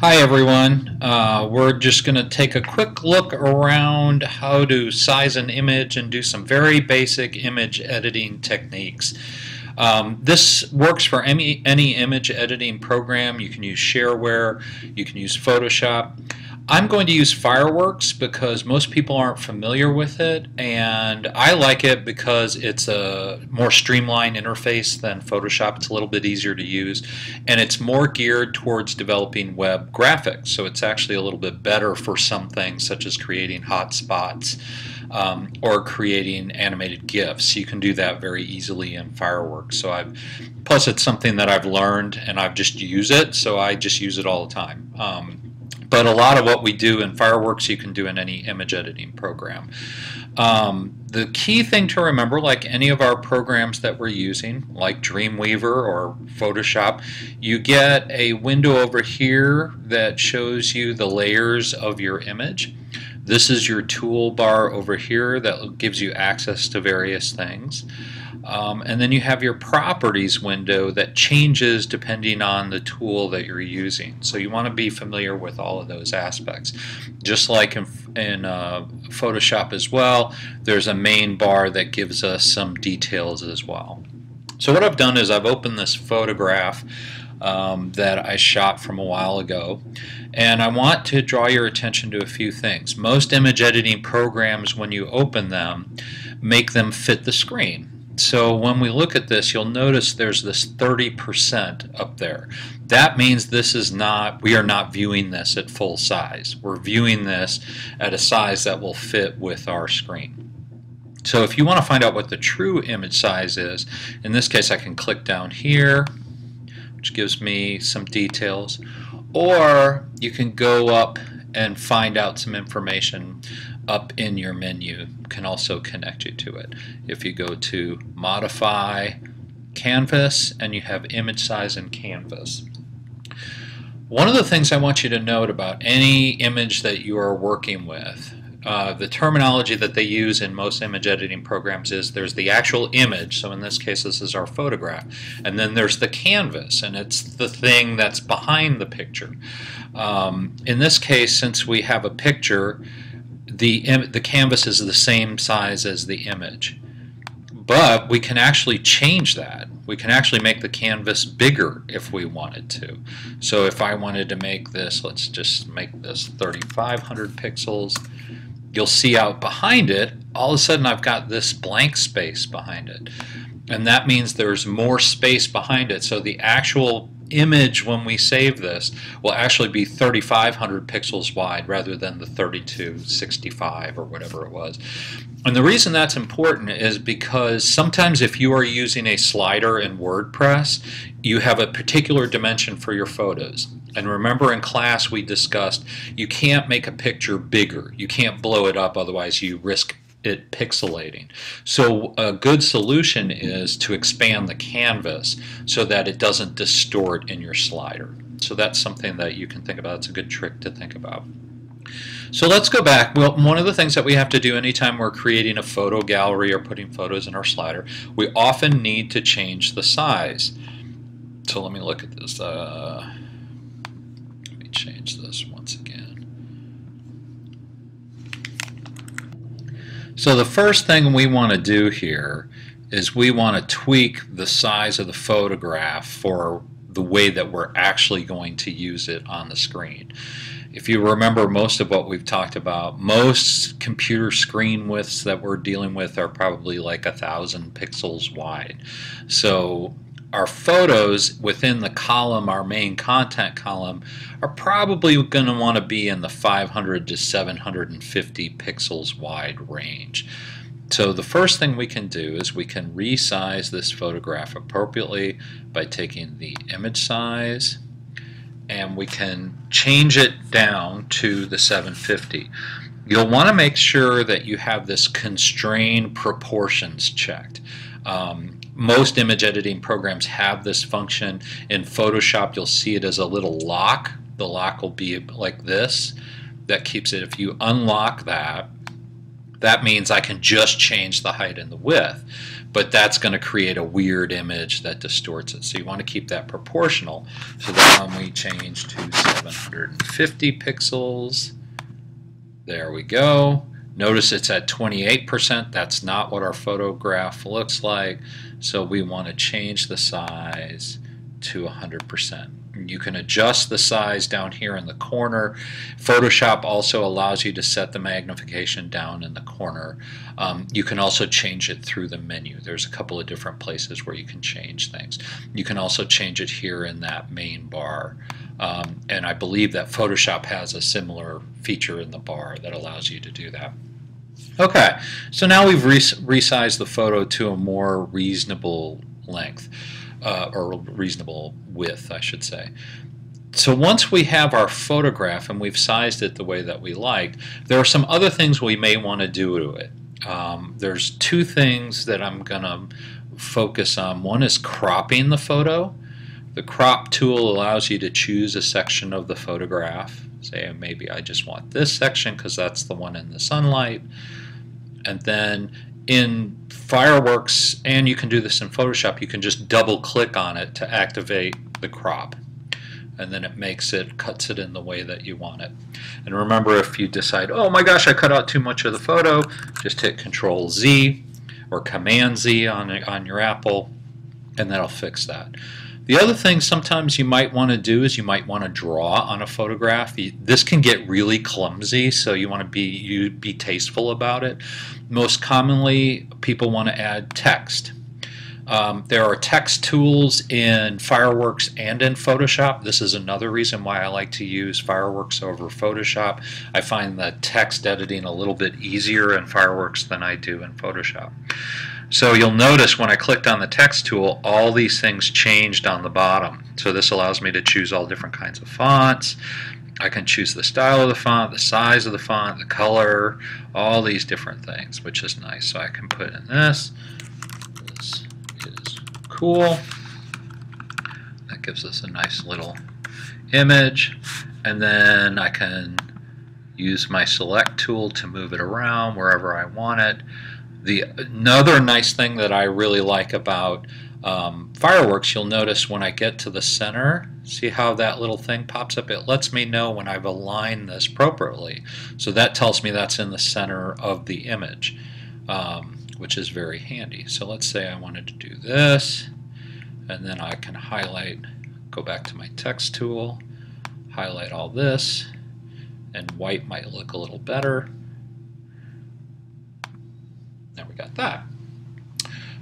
Hi everyone. We're just going to take a quick look around how to size an image and do some very basic image editing techniques. This works for any image editing program. You can use shareware, you can use Photoshop. I'm going to use Fireworks because most people aren't familiar with it, and I like it because it's a more streamlined interface than Photoshop. It's a little bit easier to use, and it's more geared towards developing web graphics, so it's actually a little bit better for some things such as creating hotspots or creating animated GIFs. You can do that very easily in Fireworks. So plus it's something that I've learned and I've just used it, so I just use it all the time. But a lot of what we do in Fireworks you can do in any image editing program. The key thing to remember, like any of our programs that we're using, like Dreamweaver or Photoshop, you get a window over here that shows you the layers of your image. This is your toolbar over here that gives you access to various things. And then you have your properties window that changes depending on the tool that you're using. So you want to be familiar with all of those aspects. Just like in Photoshop as well, there's a main bar that gives us some details as well. So what I've done is I've opened this photograph that I shot from a while ago, and I want to draw your attention to a few things. Most image editing programs, when you open them, make them fit the screen. So when we look at this, you'll notice there's this 30% up there. That means we are not viewing this at full size. We're viewing this at a size that will fit with our screen. So if you want to find out what the true image size is, in this case I can click down here, which gives me some details, or you can go up and find out some information up in your menu. Can also connect you to it. If you go to Modify, Canvas, and you have Image Size and Canvas. One of the things I want you to note about any image that you are working with, the terminology that they use in most image editing programs is there's the actual image, so in this case this is our photograph, and then there's the canvas, and it's the thing that's behind the picture. In this case, since we have a picture, the canvas is the same size as the image. But we can actually change that. We can actually make the canvas bigger if we wanted to. So if I wanted to make this, let's just make this 3,500 pixels, you'll see out behind it, all of a sudden I've got this blank space behind it. And that means there's more space behind it. So the actual image when we save this will actually be 3,500 pixels wide rather than the 3265 or whatever it was. And the reason that's important is because sometimes if you are using a slider in WordPress, you have a particular dimension for your photos. And remember in class we discussed you can't make a picture bigger. You can't blow it up, otherwise you risk it pixelating. So a good solution is to expand the canvas so that it doesn't distort in your slider. So that's something that you can think about. It's a good trick to think about. So let's go back. Well, one of the things that we have to do anytime we're creating a photo gallery or putting photos in our slider, we often need to change the size. So let me look at this. Let me change this once again. So the first thing we want to do here is we want to tweak the size of the photograph for the way that we're actually going to use it on the screen. If you remember most of what we've talked about, most computer screen widths that we're dealing with are probably like 1,000 pixels wide. So our photos within the column, our main content column, are probably going to want to be in the 500 to 750 pixels wide range. So the first thing we can do is we can resize this photograph appropriately by taking the image size, and we can change it down to the 750. You'll want to make sure that you have this constrain proportions checked. Most image editing programs have this function. In Photoshop you'll see it as a little lock. The lock will be like this. That keeps it. If you unlock that, that means I can just change the height and the width. but that's going to create a weird image that distorts it. So you want to keep that proportional. So then when we change to 750 pixels, there we go. Notice it's at 28%. That's not what our photograph looks like. So we want to change the size to 100%. You can adjust the size down here in the corner. Photoshop also allows you to set the magnification down in the corner. You can also change it through the menu. There's a couple of different places where you can change things. You can also change it here in that main bar. And I believe that Photoshop has a similar feature in the bar that allows you to do that. Okay, so now we've resized the photo to a more reasonable length. Or reasonable width, I should say. So once we have our photograph and we've sized it the way that we like, there are some other things we may want to do to it. There's two things that I'm going to focus on. One is cropping the photo. The crop tool allows you to choose a section of the photograph. Say maybe I just want this section because that's the one in the sunlight. And then in Fireworks, and you can do this in Photoshop, you can just double click on it to activate the crop, and then it cuts it in the way that you want it. And remember, if you decide, oh my gosh, I cut out too much of the photo, just hit Control Z or Command Z on your Apple, and that'll fix that. The other thing sometimes you might want to do is you might want to draw on a photograph. This can get really clumsy, so you want to be tasteful about it. Most commonly, people want to add text. There are text tools in Fireworks and in Photoshop. This is another reason why I like to use Fireworks over Photoshop. I find the text editing a little bit easier in Fireworks than I do in Photoshop. So you'll notice when I clicked on the text tool, all these things changed on the bottom. So this allows me to choose all different kinds of fonts. I can choose the style of the font, the size of the font, the color, all these different things, which is nice. So I can put in this. This is cool. That gives us a nice little image. And then I can use my select tool to move it around wherever I want it. Another nice thing that I really like about Fireworks, you'll notice when I get to the center, see how that little thing pops up? It lets me know when I've aligned this appropriately. So that tells me that's in the center of the image, which is very handy. So let's say I wanted to do this, and then I can highlight, go back to my text tool, highlight all this, and white might look a little better. There we got that.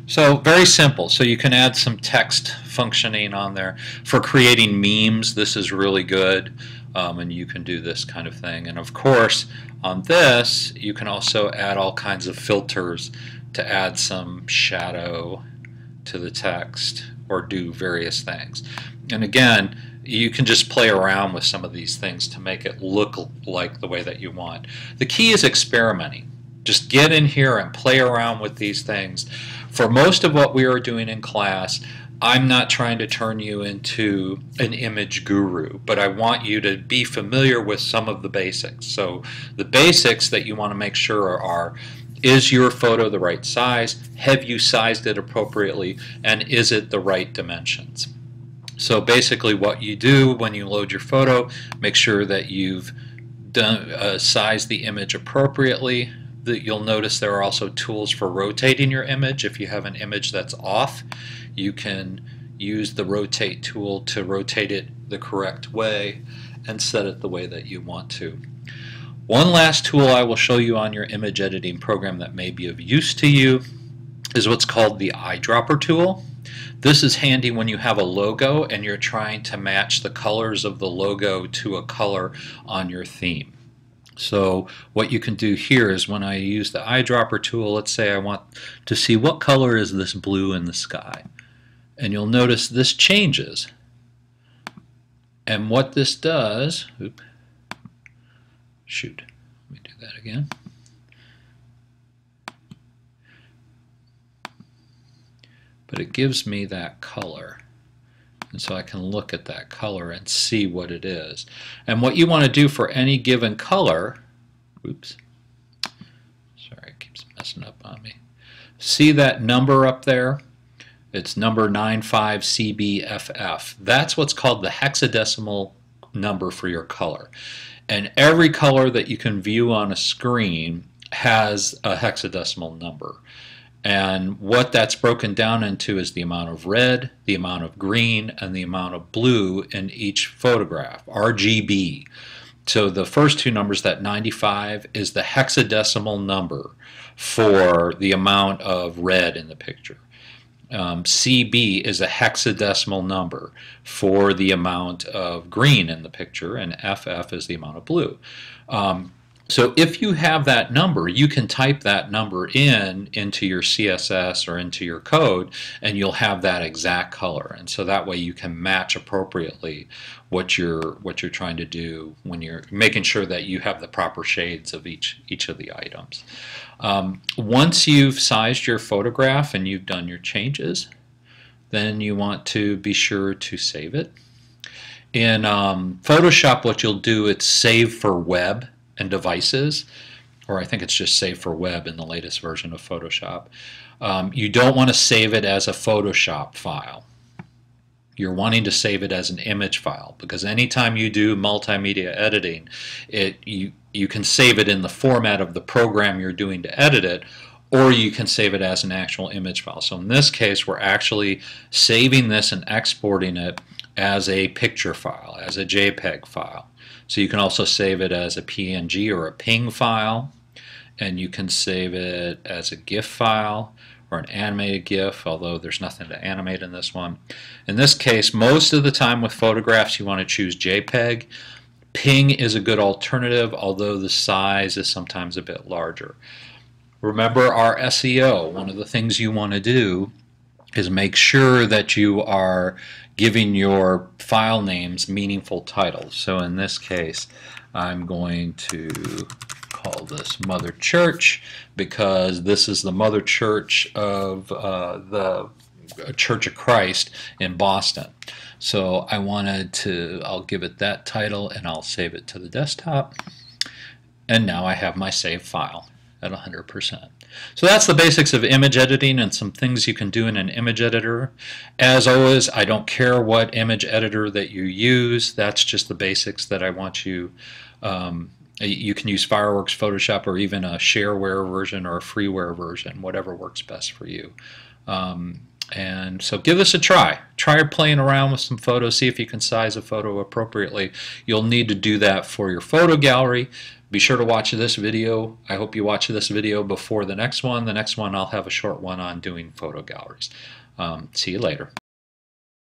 So very simple. So you can add some text functioning on there. For creating memes, this is really good, and you can do this kind of thing. And of course, on this, you can also add all kinds of filters to add some shadow to the text or do various things. And again, you can just play around with some of these things to make it look like the way that you want. The key is experimenting. Just get in here and play around with these things. For most of what we are doing in class, I'm not trying to turn you into an image guru, but I want you to be familiar with some of the basics. So the basics that you want to make sure are, is your photo the right size? Have you sized it appropriately? And is it the right dimensions? So basically what you do when you load your photo, make sure that you've sized the image appropriately. You'll notice there are also tools for rotating your image. If you have an image that's off, you can use the rotate tool to rotate it the correct way and set it the way that you want to. One last tool I will show you on your image editing program that may be of use to you is what's called the eyedropper tool. This is handy when you have a logo and you're trying to match the colors of the logo to a color on your theme. So what you can do here is when I use the eyedropper tool, let's say I want to see what color is this blue in the sky. And you'll notice this changes. And what this does, let me do that again. But it gives me that color. And so I can look at that color and see what it is. And what you want to do for any given color, sorry, it keeps messing up on me. See that number up there? It's number 95CBFF. That's what's called the hexadecimal number for your color. And every color that you can view on a screen has a hexadecimal number. And what that's broken down into is the amount of red, the amount of green, and the amount of blue in each photograph, RGB. So the first two numbers, that 95, is the hexadecimal number for the amount of red in the picture. CB is a hexadecimal number for the amount of green in the picture, and FF is the amount of blue. So if you have that number, you can type that number into your CSS or into your code, and you'll have that exact color. And so that way you can match appropriately what you're trying to do when you're making sure that you have the proper shades of each of the items. Once you've sized your photograph and you've done your changes, then you want to be sure to save it. In Photoshop, what you'll do, it's save for web and devices, or I think it's just save for web in the latest version of Photoshop. You don't want to save it as a Photoshop file. You're wanting to save it as an image file, because anytime you do multimedia editing, you can save it in the format of the program you're doing to edit it, or you can save it as an actual image file. So in this case, we're actually saving this and exporting it as a picture file, as a JPEG file. So you can also save it as a PNG or a PNG file, and you can save it as a GIF file or an animated GIF, although there's nothing to animate in this one. In this case, most of the time with photographs you want to choose JPEG. PNG is a good alternative, although the size is sometimes a bit larger. Remember our SEO. One of the things you want to do is make sure that you are giving your file names meaningful titles. So in this case, I'm going to call this Mother Church, because this is the Mother Church of the Church of Christ in Boston. So I'll give it that title, and I'll save it to the desktop. And now I have my saved file at 100%. So that's the basics of image editing and some things you can do in an image editor. As always, I don't care what image editor that you use. That's just the basics that I want you. You can use Fireworks, Photoshop, or even a shareware version or a freeware version, whatever works best for you. And so give this a try. Try playing around with some photos, see if you can size a photo appropriately. You'll need to do that for your photo gallery. Be sure to watch this video. I hope you watch this video before the next one. The next one I'll have a short one on doing photo galleries. See you later.